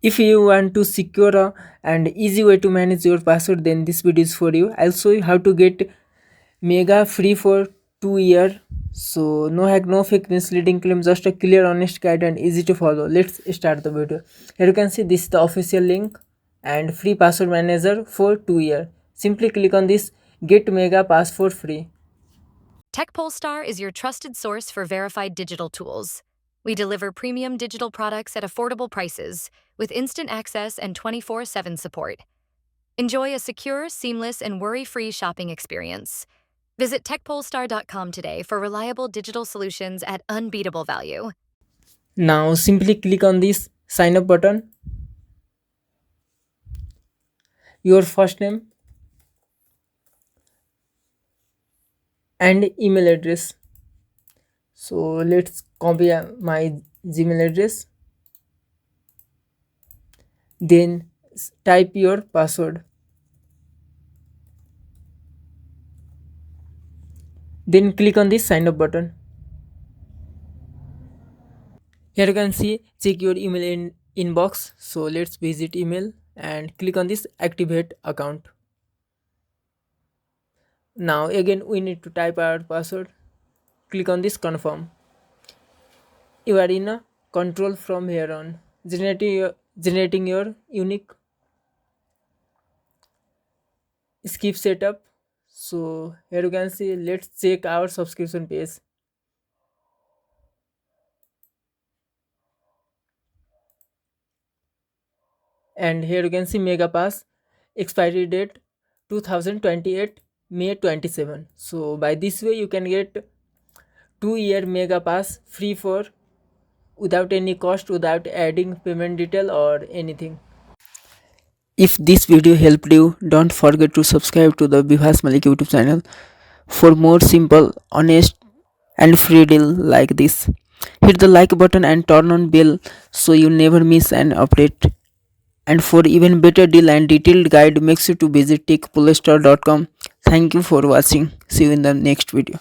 If you want to secure and easy way to manage your password, then this video is for you. I'll show you how to get mega free for 2 year. So no hack, no fake misleading claim, just a clear honest guide and easy to follow. Let's start the video. Here you can see this is the official link and free password manager for 2 year. Simply click on this get mega pass for free. TechPolestar is your trusted source for verified digital tools. We deliver premium digital products at affordable prices with instant access and 24/7 support. Enjoy a secure, seamless, and worry-free shopping experience. Visit techpolestar.com today for reliable digital solutions at unbeatable value. Now simply click on this sign up button, your first name and email address. So let's copy my Gmail address, then type your password, then click on this sign up button. Here you can see check your email inbox. So let's visit email and click on this activate account. Now again we need to type our password, click on this confirm. You are in a control from here on, generating your unique skip setup. So here you can see, let's check our subscription page. And here you can see mega pass, expiry date 2028 May 27. So by this way you can get 2 year mega pass free for without any cost, without adding payment detail or anything. If this video helped you, don't forget to subscribe to the Bihas Malik YouTube channel for more simple, honest and free deal like this. Hit the like button and turn on bell so you never miss an update. And for even better deal and detailed guide, make sure to visit techpolestar.com. Thank you for watching. See you in the next video.